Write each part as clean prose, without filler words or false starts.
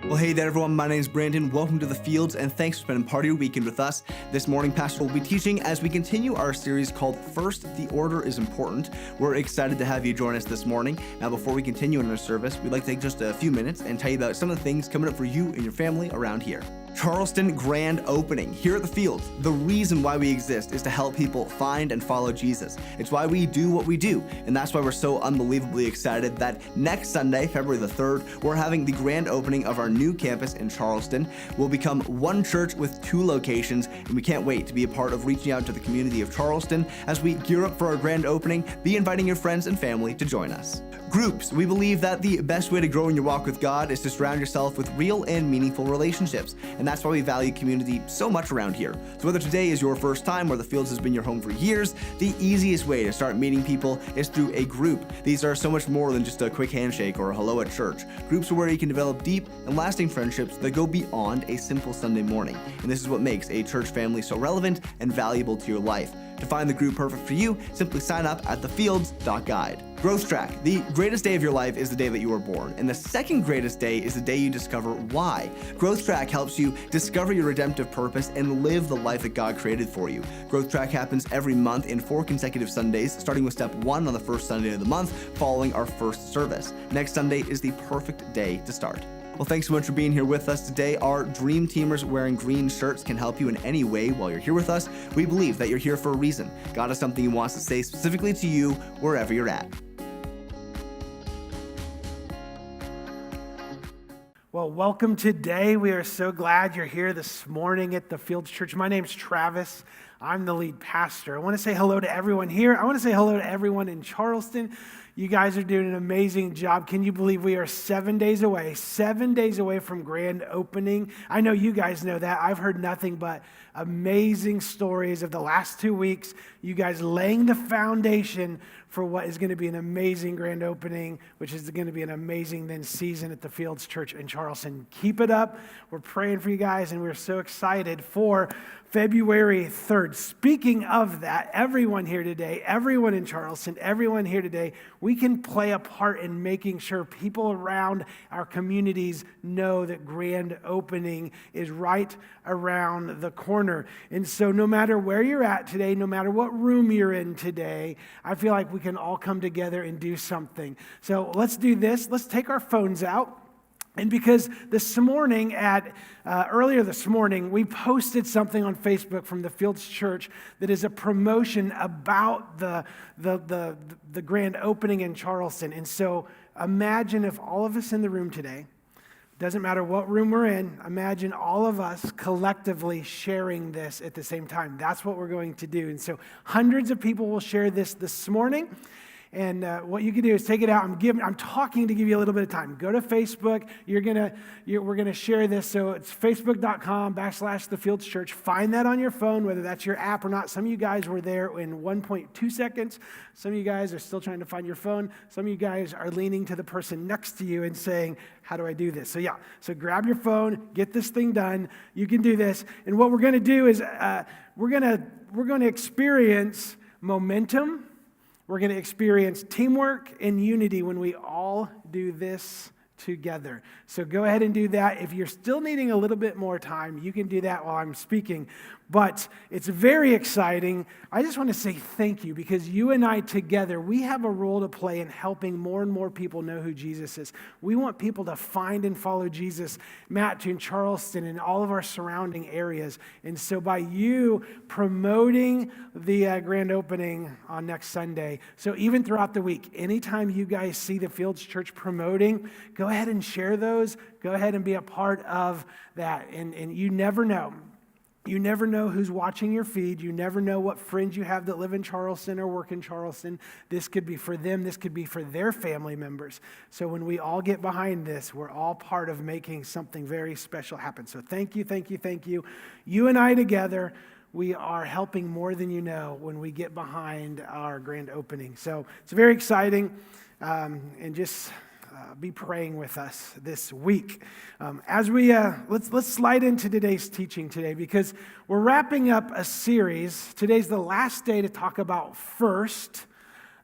Well, hey there, everyone. My name is Brandon. Welcome to The Fields, and thanks for spending part of your weekend with us. This morning, Pastor will be teaching as we continue our series called First, the Order is Important. We're excited to have you join us this morning. Now, before we continue in our service, we'd like to take just a few minutes and tell you about some of the things coming up for you and your family around here. Charleston Grand Opening. Here at The Fields, the reason why we exist is to help people find and follow Jesus. It's why we do what we do, and that's why we're so unbelievably excited that next Sunday, February the 3rd, we're having the grand opening of our new campus in Charleston. We'll become one church with two locations, and we can't wait to be a part of reaching out to the community of Charleston as we gear up for our grand opening. Be inviting your friends and family to join us. Groups. We believe that the best way to grow in your walk with God is to surround yourself with real and meaningful relationships, and that's why we value community so much around here. So whether today is your first time or The Fields has been your home for years, the easiest way to start meeting people is through a group. These are so much more than just a quick handshake or a hello at church. Groups are where you can develop deep and lasting friendships that go beyond a simple Sunday morning, and this is what makes a church family so relevant and valuable to your life. To find the group perfect for you, simply sign up at thefields.guide. Growth Track. The greatest day of your life is the day that you were born, and the second greatest day is the day you discover why. Growth Track helps you discover your redemptive purpose and live the life that God created for you. Growth Track happens every month in 4 consecutive Sundays, starting with step 1 on the first Sunday of the month, following our first service. Next Sunday is the perfect day to start. Well, thanks so much for being here with us today. Our Dream Teamers wearing green shirts can help you in any way while you're here with us. We believe that you're here for a reason. God has something He wants to say specifically to you wherever you're at. Well, welcome today. We are so glad you're here this morning at the Fields Church. My name's Travis. I'm the lead pastor. I want to say hello to everyone here. I want to say hello to everyone in Charleston. You guys are doing an amazing job. Can you believe we are 7 days away from grand opening? I know you guys know that. I've heard nothing but amazing stories of the last 2 weeks. You guys laying the foundation for what is going to be an amazing grand opening, which is going to be an amazing then season at the Fields Church in Charleston. Keep it up. We're praying for you guys, and we're so excited for February 3rd. Speaking of that, everyone here today, everyone in Charleston, everyone here today, we can play a part in making sure people around our communities know that grand opening is right around the corner. And so no matter where you're at today, no matter what room you're in today, I feel like we can all come together and do something. So let's do this. Let's take our phones out. And because this morning, earlier this morning, we posted something on Facebook from the Fields Church that is a promotion about the grand opening in Charleston. And so imagine if all of us in the room today, doesn't matter what room we're in, imagine all of us collectively sharing this at the same time. That's what we're going to do. And so hundreds of people will share this morning. And what you can do is take it out. I'm talking to give you a little bit of time. Go to Facebook. We're gonna share this. So it's facebook.com/thefieldschurch. Find that on your phone, whether that's your app or not. Some of you guys were there in 1.2 seconds. Some of you guys are still trying to find your phone. Some of you guys are leaning to the person next to you and saying, "How do I do this?" So grab your phone, get this thing done. You can do this. And what we're gonna do is we're gonna experience momentum. We're going to experience teamwork and unity when we all do this together. So go ahead and do that. If you're still needing a little bit more time, you can do that while I'm speaking. But it's very exciting. I just want to say thank you because you and I together, we have a role to play in helping more and more people know who Jesus is. We want people to find and follow Jesus, in Charleston, and all of our surrounding areas. And so by you promoting the grand opening on next Sunday, so even throughout the week, anytime you guys see the Fields Church promoting, go ahead and share those. Go ahead and be a part of that. And you never know. You never know who's watching your feed. You never know what friends you have that live in Charleston or work in Charleston. This could be for them. This could be for their family members. So when we all get behind this, we're all part of making something very special happen. So thank you, thank you, thank you. You and I together, we are helping more than you know when we get behind our grand opening. So it's very exciting. And just be praying with us this week. As we let's slide into today's teaching today because we're wrapping up a series. Today's the last day to talk about first,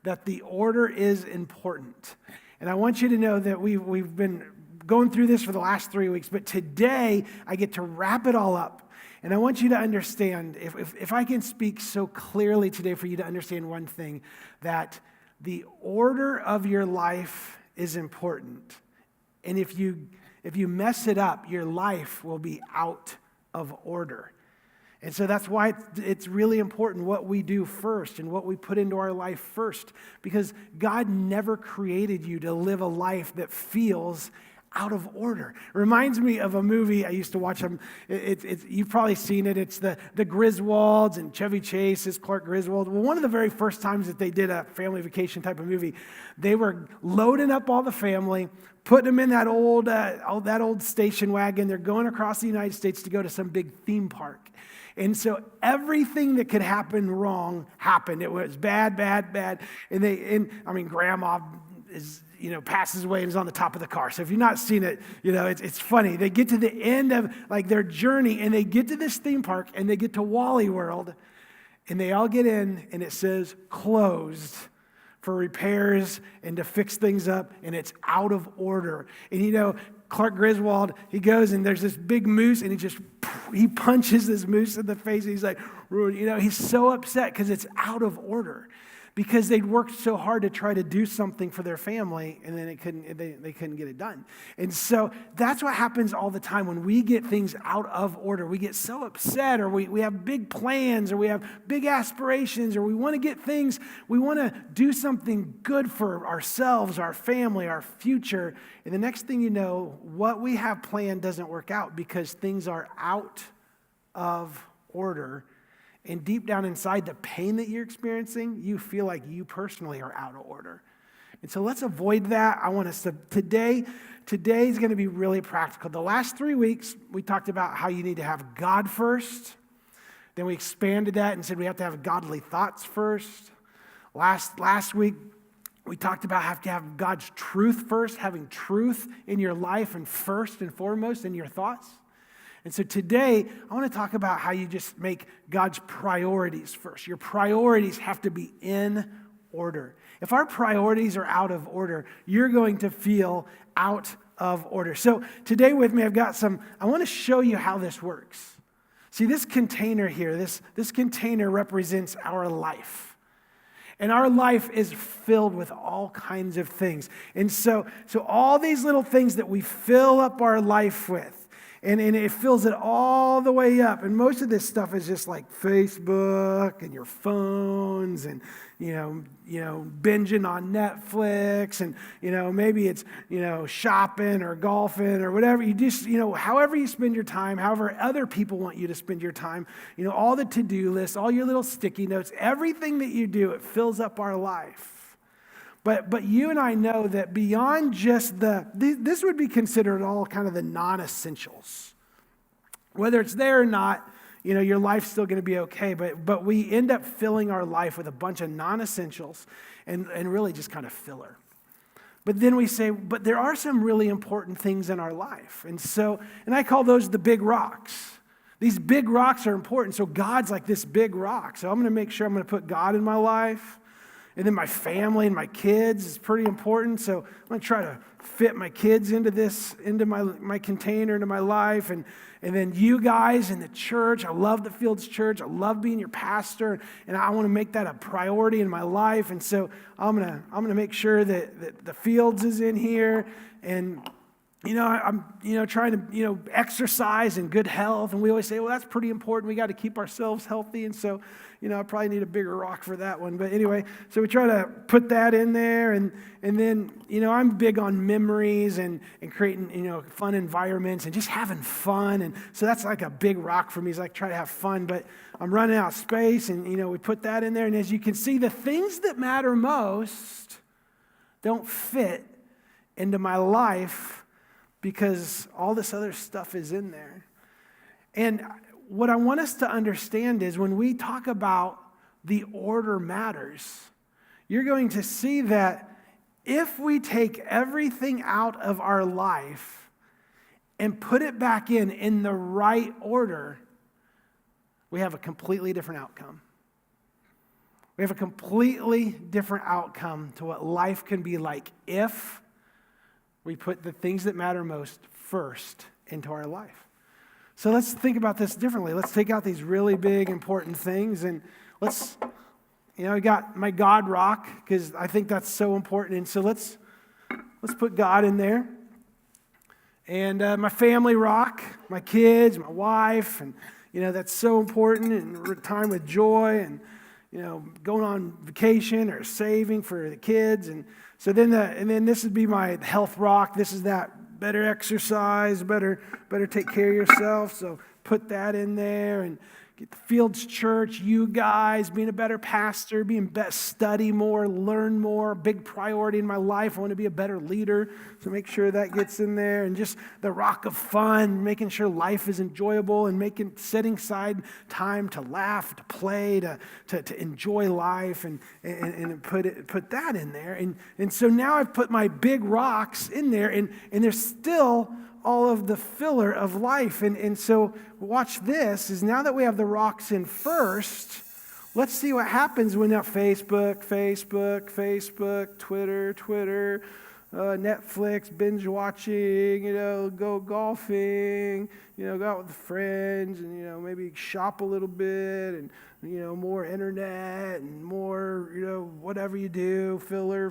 that the order is important. And I want you to know that we've been going through this for the last 3 weeks, but today I get to wrap it all up. And I want you to understand, if I can speak so clearly today for you to understand one thing, that the order of your life is important. And if you mess it up, your life will be out of order. And so that's why it's really important what we do first and what we put into our life first, because God never created you to live a life that feels out of order. It reminds me of a movie I used to watch. You've probably seen it. It's the Griswolds, and Chevy Chase is Clark Griswold. Well, one of the very first times that they did a family vacation type of movie, they were loading up all the family, putting them in that old station wagon. They're going across the United States to go to some big theme park. And so everything that could happen wrong happened. It was bad. And grandma passes away and is on the top of the car. So if you've not seen it, it's funny. They get to the end of their journey, and they get to this theme park, and they get to Wally World, and they all get in, and it says closed for repairs and to fix things up, and it's out of order. And Clark Griswold, he goes, and there's this big moose, and he punches this moose in the face, and he's like, he's so upset because it's out of order, because they'd worked so hard to try to do something for their family, and then they couldn't get it done. And so that's what happens all the time when we get things out of order. We get so upset, or we have big plans, or we have big aspirations, or we want to get things, we want to do something good for ourselves, our family, our future. And the next thing you know, what we have planned doesn't work out because things are out of order. And deep down inside, the pain that you're experiencing, you feel like you personally are out of order. And so let's avoid that. I want us to, today is going to be really practical. The last 3 weeks, we talked about how you need to have God first. Then we expanded that and said we have to have godly thoughts first. Last week, we talked about have to have God's truth first, having truth in your life and first and foremost in your thoughts. And so today, I want to talk about how you just make God's priorities first. Your priorities have to be in order. If our priorities are out of order, you're going to feel out of order. So today with me, I want to show you how this works. See, this container here, this container represents our life. And our life is filled with all kinds of things. And so all these little things that we fill up our life with, and it fills it all the way up. And most of this stuff is just like Facebook and your phones and, binging on Netflix. And, maybe it's, shopping or golfing or whatever. You just, however you spend your time, however other people want you to spend your time, all the to-do lists, all your little sticky notes, everything that you do, it fills up our life. But you and I know that beyond just this would be considered all kind of the non-essentials. Whether it's there or not, your life's still going to be okay. But we end up filling our life with a bunch of non-essentials and really just kind of filler. But then we say, but there are some really important things in our life. And I call those the big rocks. These big rocks are important. So God's like this big rock. So I'm going to make sure I'm going to put God in my life. And then my family and my kids is pretty important. So I'm going to try to fit my kids into my container, into my life. And then you guys in the church. I love the Fields Church. I love being your pastor. And I want to make that a priority in my life. And so I'm gonna make sure that the Fields is in here. And I'm trying to exercise and good health. And we always say, well, that's pretty important. We got to keep ourselves healthy. And so I probably need a bigger rock for that one. But anyway, so we try to put that in there. And then, I'm big on memories and creating, fun environments and just having fun. And so that's like a big rock for me, is like try to have fun. But I'm running out of space, and, we put that in there. And as you can see, the things that matter most don't fit into my life because all this other stuff is in there. And what I want us to understand is when we talk about the order matters, you're going to see that if we take everything out of our life and put it back in the right order, we have a completely different outcome. We have a completely different outcome to what life can be like if We put the things that matter most first into our life. So let's think about this differently. Let's take out these really big, important things, and let's, I got my God rock, because I think that's so important. And so let's put God in there. And my family rock, my kids, my wife, and, that's so important, and time with joy, and, going on vacation or saving for the kids. And so then this would be my health rock. This is that better exercise, better take care of yourself. So put that in there, and get the Fields Church, you guys, being a better pastor, study more, learn more, big priority in my life. I want to be a better leader, so make sure that gets in there. And just the rock of fun, making sure life is enjoyable, and setting aside time to laugh, to play, to enjoy life, and put that in there. And so now I've put my big rocks in there, and there's still all of the filler of life. And so watch this, is now that we have the rocks in first, let's see what happens when that Facebook, Twitter, Netflix, binge watching, go golfing, go out with friends, and, maybe shop a little bit, and, more internet, and more, whatever you do, filler.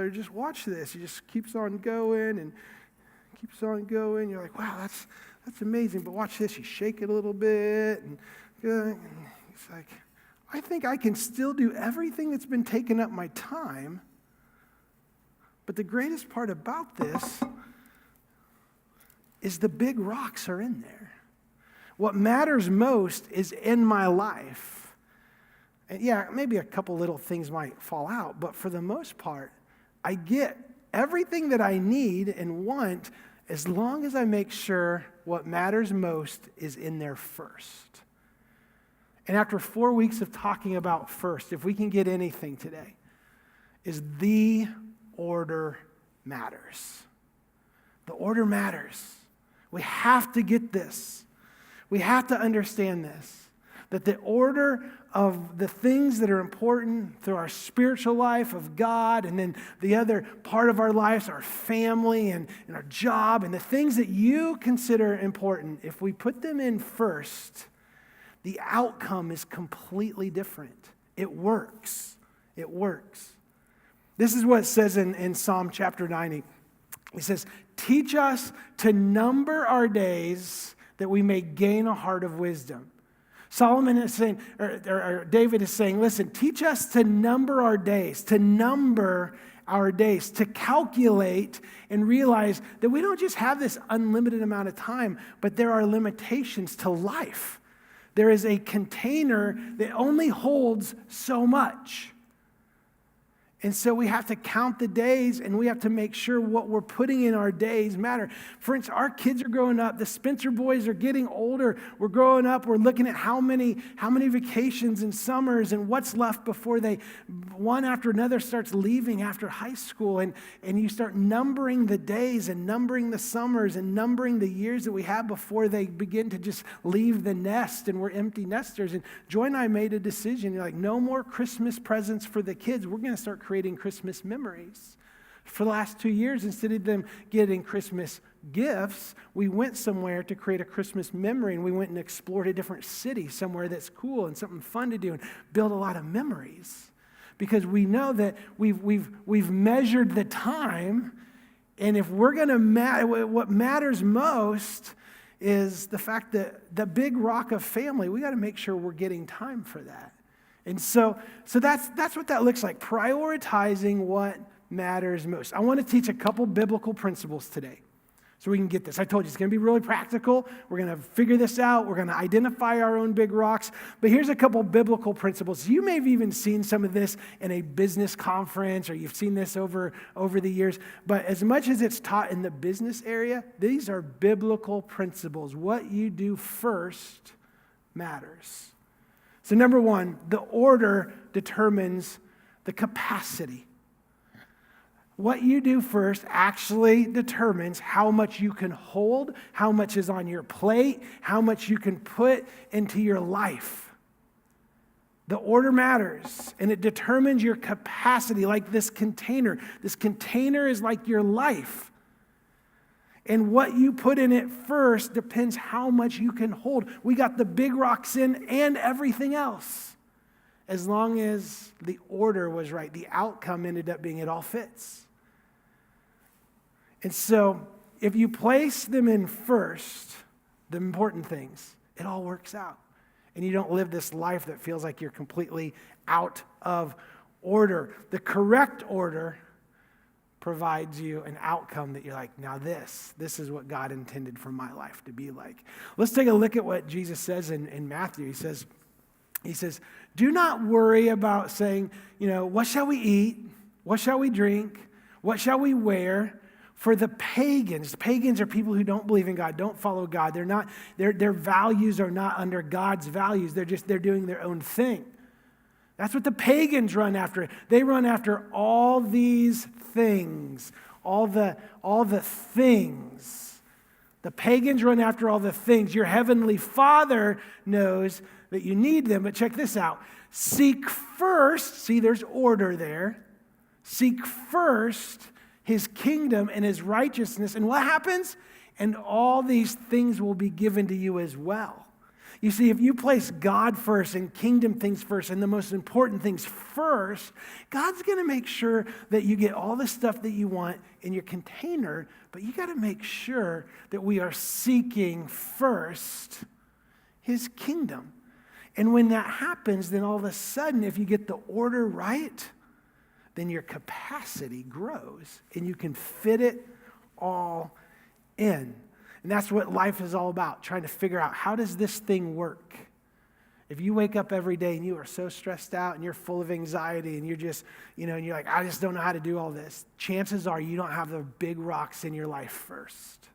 Just watch this. It just keeps on going, and keeps on going. You're like, wow, that's amazing. But watch this. You shake it a little bit, and it's like, I think I can still do everything that's been taking up my time. But the greatest part about this is the big rocks are in there. What matters most is in my life. And yeah, maybe a couple little things might fall out, but for the most part, I get everything that I need and want, as long as I make sure what matters most is in there first. And after 4 weeks of talking about first, if we can get anything today, is the order matters. The order matters. We have to get this. We have to understand this, that the order of the things that are important through our spiritual life of God, and then the other part of our lives, our family and our job, and the things that you consider important, if we put them in first, the outcome is completely different. It works. It works. This is what it says in Psalm chapter 90. It says, "Teach us to number our days that we may gain a heart of wisdom." Solomon is saying, or David is saying, listen, teach us to number our days, to calculate and realize that we don't just have this unlimited amount of time, but there are limitations to life. There is a container that only holds so much. And so we have to count the days, and we have to make sure what we're putting in our days matter. For instance, our kids are growing up. The Spencer boys are getting older. We're growing up. We're looking at how many vacations and summers and what's left before one after another starts leaving after high school. And you start numbering the days and numbering the summers and numbering the years that we have before they begin to just leave the nest, and we're empty nesters. And Joy and I made a decision. You're like, no more Christmas presents for the kids. We're going to start creating Christmas memories. For the last 2 years, instead of them getting Christmas gifts, we went somewhere to create a Christmas memory, and we went and explored a different city, somewhere that's cool and something fun to do, and build a lot of memories. Because we know that we've measured the time, and if we're going to what matters most is the fact that the big rock of family, we got to make sure we're getting time for that. And so that's what that looks like, prioritizing what matters most. I want to teach a couple biblical principles today so we can get this. I told you it's going to be really practical. We're going to figure this out. We're going to identify our own big rocks. But here's a couple biblical principles. You may have even seen some of this in a business conference, or you've seen this over the years. But as much as it's taught in the business area, these are biblical principles. What you do first matters. So number one, the order determines the capacity. What you do first actually determines how much you can hold, how much is on your plate, how much you can put into your life. The order matters, and it determines your capacity, like this container. This container is like your life. And what you put in it first depends how much you can hold. We got the big rocks in and everything else. As long as the order was right, the outcome ended up being it all fits. And so if you place them in first, the important things, it all works out. And you don't live this life that feels like you're completely out of order. The correct order provides you an outcome that you're like, now this is what God intended for my life to be like. Let's take a look at what Jesus says in Matthew. He says, do not worry about saying, what shall we eat? What shall we drink? What shall we wear? For the pagans are people who don't believe in God, don't follow God. They're not, their values are not under God's values. They're doing their own thing. That's what the pagans run after. They run after all these things, all the things. The pagans run after all the things. Your heavenly Father knows that you need them, but check this out. Seek first, see there's order there. Seek first His kingdom and His righteousness. And what happens? And all these things will be given to you as well. You see, if you place God first and kingdom things first and the most important things first, God's going to make sure that you get all the stuff that you want in your container, but you got to make sure that we are seeking first His kingdom. And when that happens, then all of a sudden, if you get the order right, then your capacity grows and you can fit it all in. And that's what life is all about, trying to figure out, how does this thing work? If you wake up every day and you are so stressed out and you're full of anxiety and you're just, and you're like, I just don't know how to do all this, chances are you don't have the big rocks in your life first.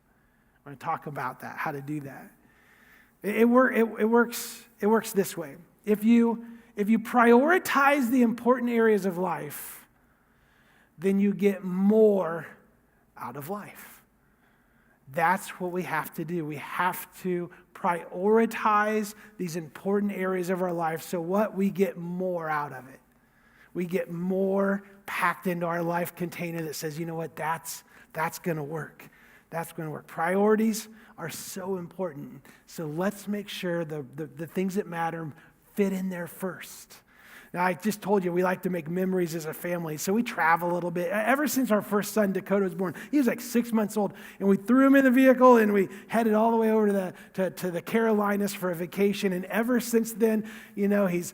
I'm going to talk about that, how to do that. It works this way. If you prioritize the important areas of life, then you get more out of life. That's what we have to do. We have to prioritize these important areas of our life so what we get more out of it. We get more packed into our life container that says, you know what, that's going to work. That's going to work. Priorities are so important. So let's make sure the things that matter fit in there first. Now, I just told you we like to make memories as a family, so we travel a little bit. Ever since our first son, Dakota, was born, he was like 6 months old, and we threw him in the vehicle, and we headed all the way over to the Carolinas for a vacation. And ever since then, he's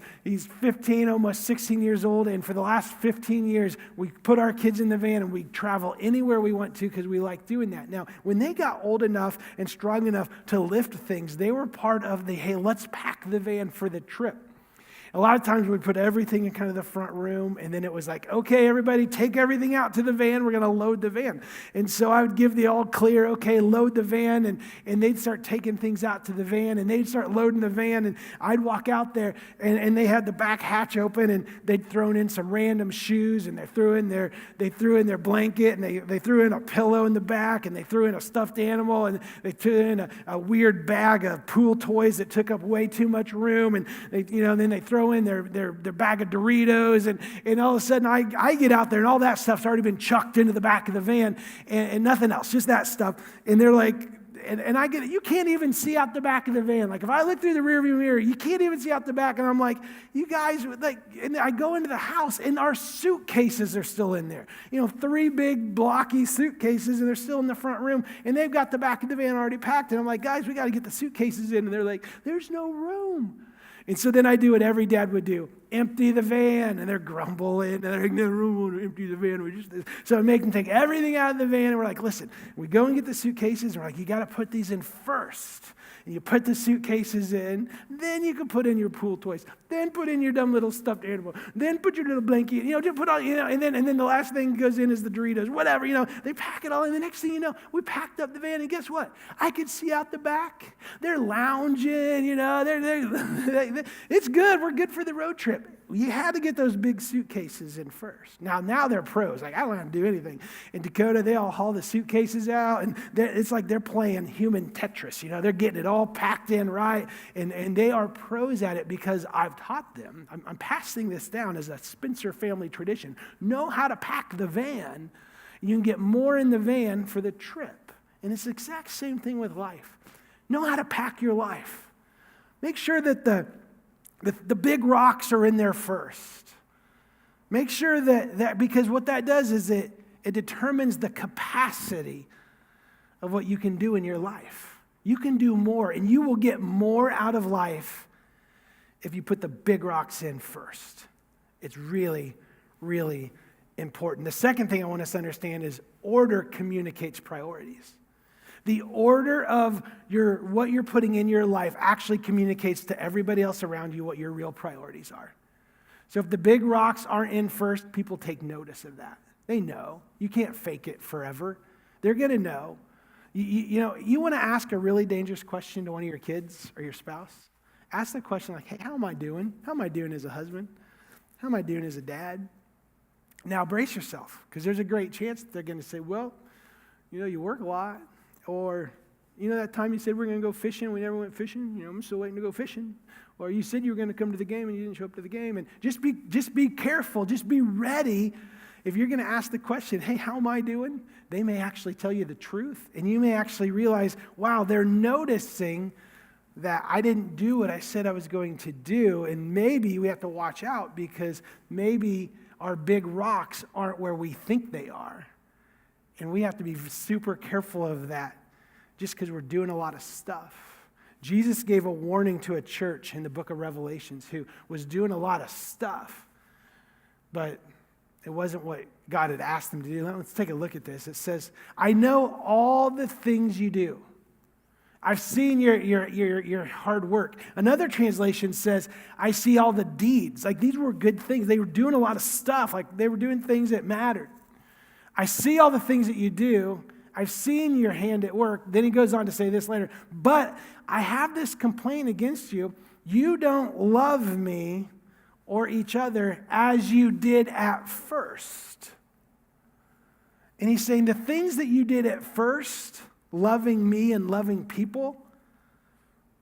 15, almost 16 years old, and for the last 15 years, we put our kids in the van, and we travel anywhere we want to because we like doing that. Now, when they got old enough and strong enough to lift things, they were part of the, hey, let's pack the van for the trip. A lot of times we put everything in kind of the front room, and then it was like, okay, everybody take everything out to the van. We're going to load the van. And so I would give the all clear, okay, load the van, and they'd start taking things out to the van, and they'd start loading the van, and I'd walk out there, and they had the back hatch open, and they'd thrown in some random shoes, and they threw in their blanket, and they threw in a pillow in the back, and they threw in a stuffed animal, and they threw in a weird bag of pool toys that took up way too much room, and then they throw in their bag of Doritos, and all of a sudden I get out there and all that stuff's already been chucked into the back of the van and nothing else, just that stuff. And they're like, and I get it, you can't even see out the back of the van. Like if I look through the rearview mirror, you can't even see out the back. And I'm like, you guys, and I go into the house and our suitcases are still in there. 3 big blocky suitcases, and they're still in the front room, and they've got the back of the van already packed. And I'm like, guys, we got to get the suitcases in. And they're like, there's no room. And so then I do what every dad would do, empty the van, and they're grumbling, and they're like, no, we don't want to empty the van. So I make them take everything out of the van, and we're like, listen, we go and get the suitcases, and we're like, you got to put these in first. And you put the suitcases in, then you can put in your pool toys, then put in your dumb little stuffed animal, then put your little blanket, just put all, and then the last thing goes in is the Doritos, whatever, they pack it all in. The next thing you know, we packed up the van, and guess what? I could see out the back. They're lounging, it's good. We're good for the road trip. trip, you had to get those big suitcases in first. Now they're pros. Like, I don't have to do anything. In Dakota, they all haul the suitcases out, and it's like they're playing human Tetris. You know, they're getting it all packed in right, and they are pros at it because I've taught them. I'm passing this down as a Spencer family tradition. Know how to pack the van. You can get more in the van for the trip. And it's the exact same thing with life. Know how to pack your life. Make sure that the big rocks are in there first. Make sure that because what that does is it determines the capacity of what you can do in your life. You can do more, and you will get more out of life if you put the big rocks in first. It's really, really important. The second thing I want us to understand is order communicates priorities. The order of what you're putting in your life actually communicates to everybody else around you what your real priorities are. So if the big rocks aren't in first, people take notice of that. They know. You can't fake it forever. They're going to know. You want to ask a really dangerous question to one of your kids or your spouse? Ask the question like, hey, how am I doing? How am I doing as a husband? How am I doing as a dad? Now brace yourself, because there's a great chance they're going to say, well, you work a lot. Or, that time you said we're going to go fishing, we never went fishing, I'm still waiting to go fishing. Or you said you were going to come to the game and you didn't show up to the game. And just be careful, just be ready. If you're going to ask the question, hey, how am I doing? They may actually tell you the truth. And you may actually realize, wow, they're noticing that I didn't do what I said I was going to do. And maybe we have to watch out because maybe our big rocks aren't where we think they are. And we have to be super careful of that just because we're doing a lot of stuff. Jesus gave a warning to a church in the book of Revelations who was doing a lot of stuff, but it wasn't what God had asked them to do. Let's take a look at this. It says, I know all the things you do. I've seen your hard work. Another translation says, I see all the deeds. Like, these were good things. They were doing a lot of stuff. Like, they were doing things that mattered. I see all the things that you do. I've seen your hand at work. Then he goes on to say this later. But I have this complaint against you. You don't love me or each other as you did at first. And he's saying the things that you did at first, loving me and loving people,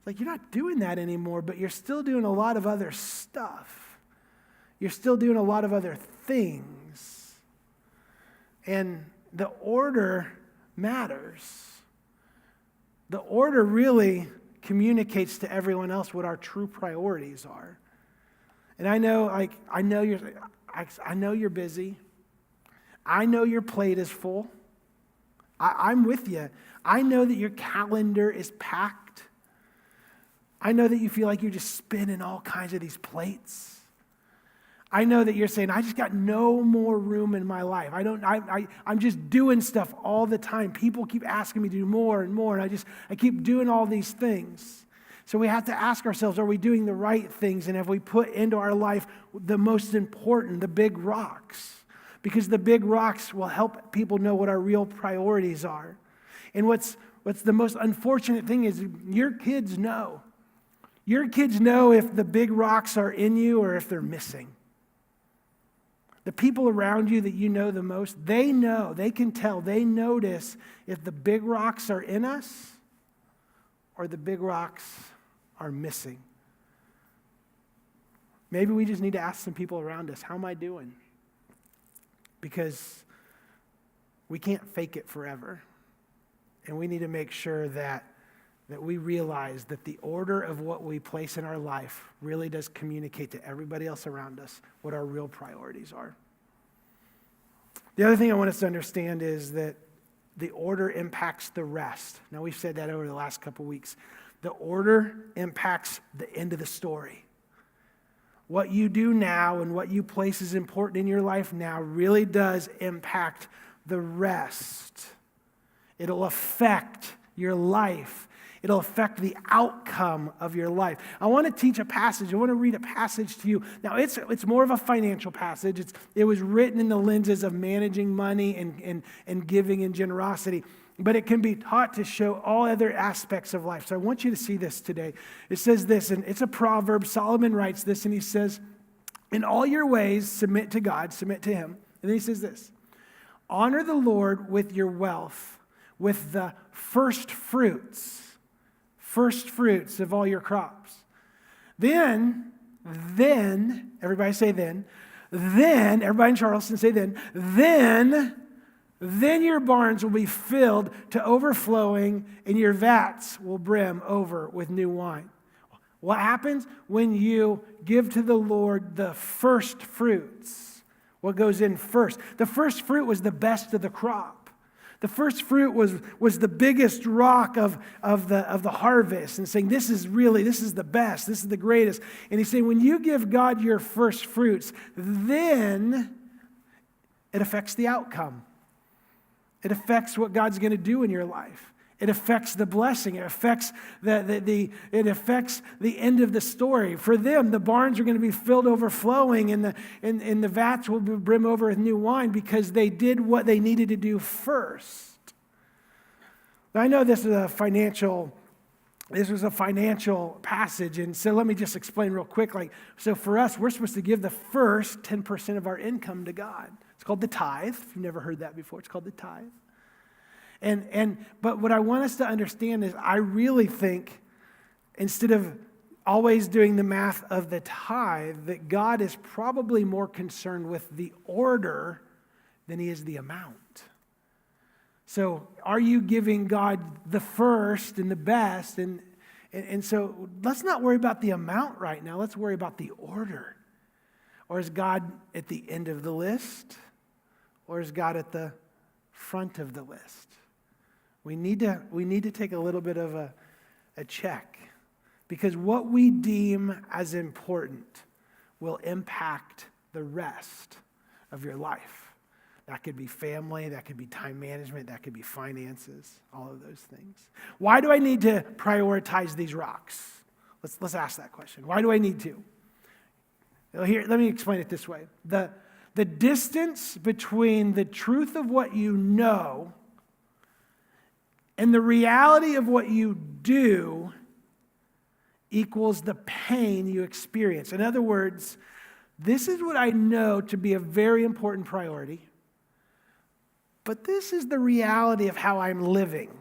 like, you're not doing that anymore, but you're still doing a lot of other stuff. You're still doing a lot of other things. And the order matters. The order really communicates to everyone else what our true priorities are. And I know you're busy. I know your plate is full. I'm with you. I know that your calendar is packed. I know that you feel like you're just spinning all kinds of these plates. I know that you're saying, I just got no more room in my life. I'm just doing stuff all the time. People keep asking me to do more and more, and I keep doing all these things. So we have to ask ourselves, are we doing the right things? And have we put into our life the most important, the big rocks? Because the big rocks will help people know what our real priorities are. And what's the most unfortunate thing is your kids know. Your kids know if the big rocks are in you or if they're missing. The people around you that you know the most, they know, they can tell, they notice if the big rocks are in us or the big rocks are missing. Maybe we just need to ask some people around us, how am I doing? Because we can't fake it forever. And we need to make sure that we realize that the order of what we place in our life really does communicate to everybody else around us what our real priorities are. The other thing I want us to understand is that the order impacts the rest. Now, we've said that over the last couple weeks. The order impacts the end of the story. What you do now and what you place as important in your life now really does impact the rest. It'll affect your life. It'll affect the outcome of your life. I want to teach a passage. I want to read a passage to you. Now, it's more of a financial passage. It was written in the lenses of managing money and giving and generosity. But it can be taught to show all other aspects of life. So I want you to see this today. It says this, and it's a proverb. Solomon writes this, and he says, In all your ways, submit to God, submit to him. And then he says this, honor the Lord with your wealth, with the first fruits of all your crops. Then, everybody say then, everybody in Charleston say then your barns will be filled to overflowing and your vats will brim over with new wine. What happens when you give to the Lord the first fruits? What goes in first? The first fruit was the best of the crop. The first fruit was the biggest rock of the harvest, and saying, this is the best, this is the greatest. And he's saying, when you give God your first fruits, then it affects the outcome. It affects what God's going to do in your life. It affects the blessing. It affects the end of the story. For them, the barns are going to be filled overflowing, and the vats will brim over with new wine because they did what they needed to do first. Now, I know this was a financial passage, and so let me just explain real quick. So for us, we're supposed to give the first 10% of our income to God. It's called the tithe. If you've never heard that before, it's called the tithe. But what I want us to understand is I really think instead of always doing the math of the tithe, that God is probably more concerned with the order than he is the amount. So are you giving God the first and the best? And so let's not worry about the amount right now. Let's worry about the order. Or is God at the end of the list? Or is God at the front of the list? We need to take a little bit of a check, because what we deem as important will impact the rest of your life. That could be family, that could be time management, that could be finances, all of those things. Why do I need to prioritize these rocks? Let's ask that question. Why do I need to? Here, let me explain it this way. The distance between the truth of what you know and the reality of what you do equals the pain you experience. In other words, this is what I know to be a very important priority, but this is the reality of how I'm living.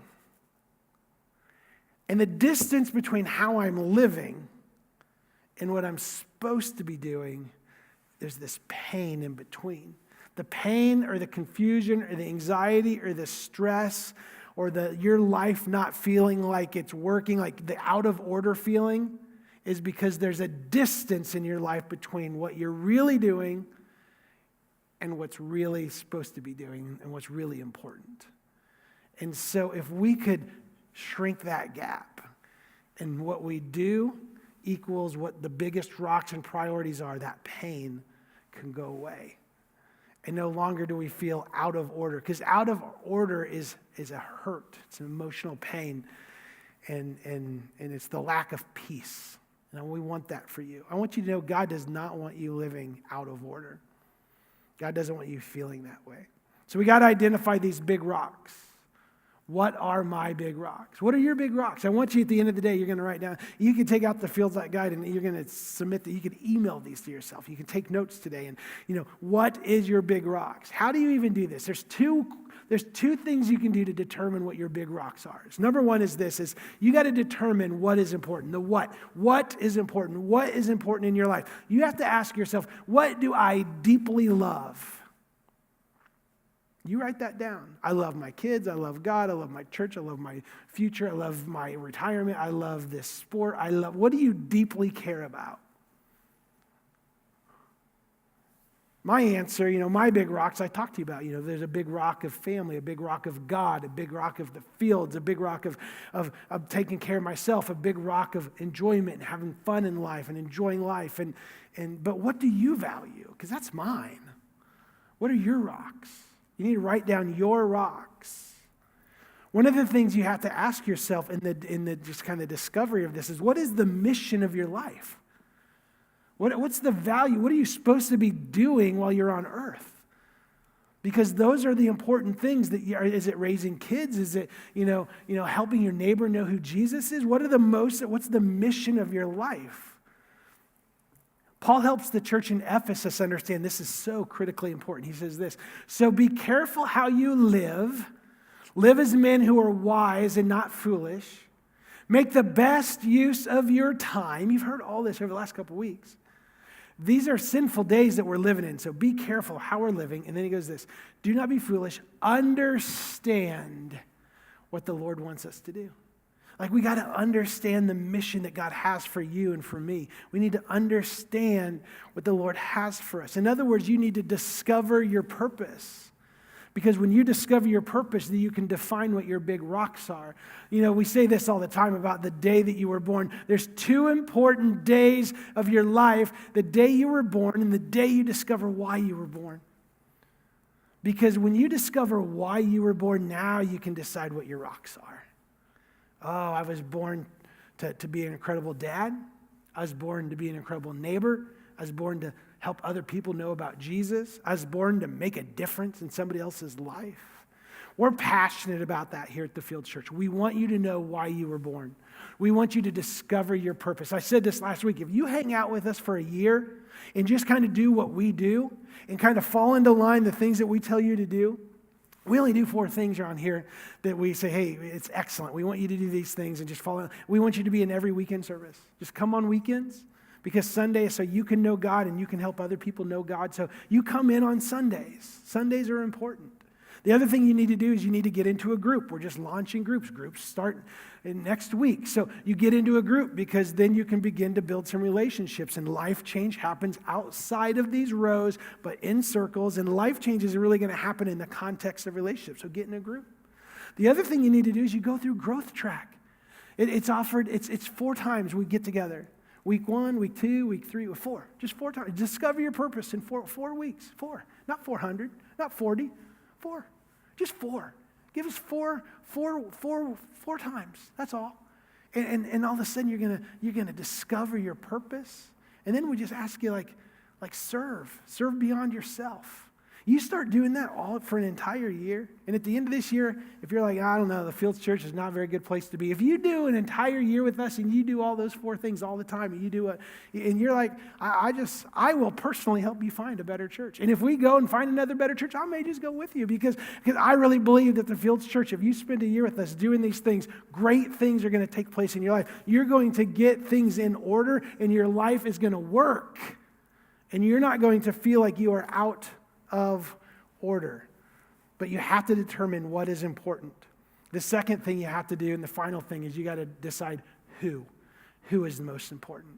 And the distance between how I'm living and what I'm supposed to be doing, there's this pain in between. The pain or the confusion or the anxiety or the stress or your life not feeling like it's working, like the out of order feeling, is because there's a distance in your life between what you're really doing and what's really supposed to be doing and what's really important. And so if we could shrink that gap and what we do equals what the biggest rocks and priorities are, that pain can go away. And no longer do we feel out of order, because out of order is a hurt. It's an emotional pain, and it's the lack of peace. And we want that for you. I want you to know God does not want you living out of order. God doesn't want you feeling that way. So we got to identify these big rocks. What are my big rocks? What are your big rocks? I want you at the end of the day, you're going to write down. You can take out the Fields Light Guide and you're going to submit that. You can email these to yourself. You can take notes today. And, what is your big rocks? How do you even do this? There's two things you can do to determine what your big rocks are. So number one is this, is you got to determine what is important, the what. What is important? What is important in your life? You have to ask yourself, what do I deeply love? You write that down. I love my kids. I love God. I love my church. I love my future. I love my retirement. I love this sport. What do you deeply care about? My answer, my big rocks I talked to you about. There's a big rock of family, a big rock of God, a big rock of the fields, a big rock of taking care of myself, a big rock of enjoyment and having fun in life and enjoying life. But what do you value? Because that's mine. What are your rocks? You need to write down your rocks. One of the things you have to ask yourself in the just kind of discovery of this is, what is the mission of your life? What's the value? What are you supposed to be doing while you're on earth? Because those are the important things. Is it raising kids? Is it helping your neighbor know who Jesus is? What's the mission of your life? Paul helps the church in Ephesus understand this is so critically important. He says this, so be careful how you live. Live as men who are wise and not foolish. Make the best use of your time. You've heard all this over the last couple of weeks. These are sinful days that we're living in, so be careful how we're living. And then he goes this, do not be foolish. Understand what the Lord wants us to do. Like, we got to understand the mission that God has for you and for me. We need to understand what the Lord has for us. In other words, you need to discover your purpose. Because when you discover your purpose, then you can define what your big rocks are. You know, we say this all the time about the day that you were born. There's two important days of your life, the day you were born and the day you discover why you were born. Because when you discover why you were born, now you can decide what your rocks are. Oh, I was born to be an incredible dad. I was born to be an incredible neighbor. I was born to help other people know about Jesus. I was born to make a difference in somebody else's life. We're passionate about that here at the Field Church. We want you to know why you were born. We want you to discover your purpose. I said this last week. If you hang out with us for a year and just kind of do what we do and kind of fall into line the things that we tell you to do, we only do 4 things around here that we say, hey, it's excellent. We want you to do these things and just follow. We want you to be in every weekend service. Just come on weekends because Sunday is so you can know God and you can help other people know God. So you come in on Sundays. Sundays are important. The other thing you need to do is you need to get into a group. We're just launching groups. Groups start next week. So you get into a group because then you can begin to build some relationships, and life change happens outside of these rows, but in circles, and life change is really going to happen in the context of relationships. So get in a group. The other thing you need to do is you go through Growth Track. It's offered, it's 4 times we get together. Week 1, week 2, week 3, 4. Just 4 times. Discover your purpose in 4 weeks. 4. Not 400, not 40. 4. Just 4. Give us four times. That's all. And all of a sudden you're gonna discover your purpose. And then we just ask you like serve beyond yourself. You start doing that all for an entire year. And at the end of this year, if you're like, I don't know, the Fields Church is not a very good place to be. If you do an entire year with us and you do all those 4 things all the time, and you do it, and you're like, I will personally help you find a better church. And if we go and find another better church, I may just go with you because I really believe that the Fields Church, if you spend a year with us doing these things, great things are going to take place in your life. You're going to get things in order and your life is going to work. And you're not going to feel like you are out of order. But you have to determine what is important. The second thing you have to do, and the final thing, is you got to decide who. Who is the most important?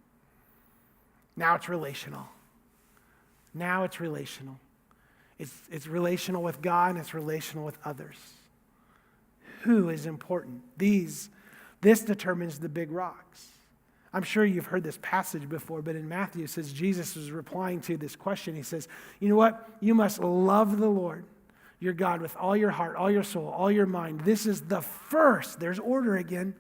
Now it's relational. Now it's relational. It's relational with God and it's relational with others. Who is important? This determines the big rocks. I'm sure you've heard this passage before, but in Matthew it says Jesus was replying to this question. He says, you know what? You must love the Lord, your God, with all your heart, all your soul, all your mind. This is the first. There's order again.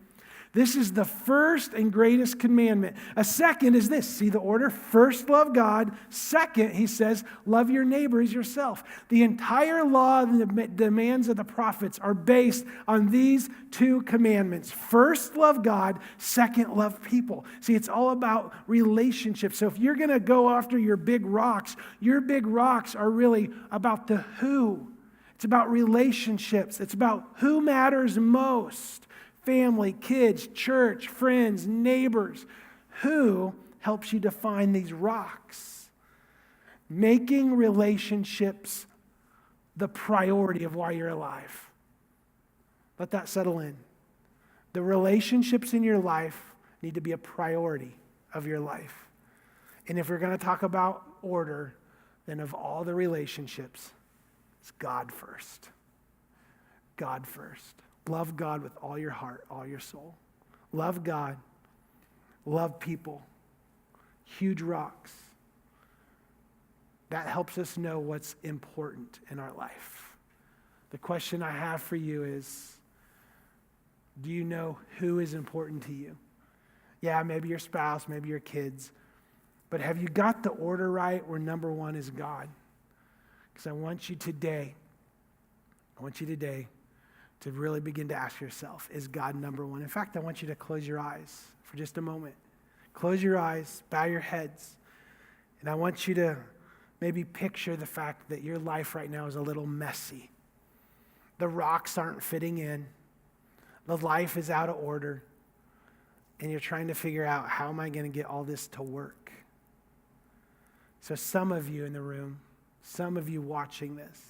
This is the first and greatest commandment. A second is this. See the order? First, love God. Second, he says, love your neighbor as yourself. The entire law and the demands of the prophets are based on these 2 commandments. First, love God. Second, love people. See, it's all about relationships. So if you're going to go after your big rocks are really about the who. It's about relationships. It's about who matters most. Family, kids, church, friends, neighbors. Who helps you define these rocks? Making relationships the priority of why you're alive. Let that settle in. The relationships in your life need to be a priority of your life. And if we're going to talk about order, then of all the relationships, it's God first. God first. Love God with all your heart, all your soul. Love God. Love people. Huge rocks. That helps us know what's important in our life. The question I have for you is, do you know who is important to you? Yeah, maybe your spouse, maybe your kids. But have you got the order right where number 1 is God? Because I want you today to really begin to ask yourself, is God number 1? In fact, I want you to close your eyes for just a moment. Close your eyes, bow your heads. And I want you to maybe picture the fact that your life right now is a little messy. The rocks aren't fitting in. The life is out of order. And you're trying to figure out, how am I going to get all this to work? So some of you in the room, some of you watching this,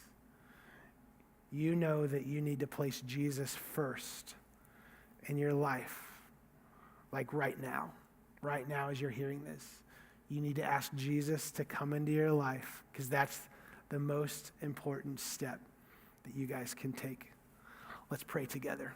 you know that you need to place Jesus first in your life. Like right now as you're hearing this. You need to ask Jesus to come into your life, because that's the most important step that you guys can take. Let's pray together.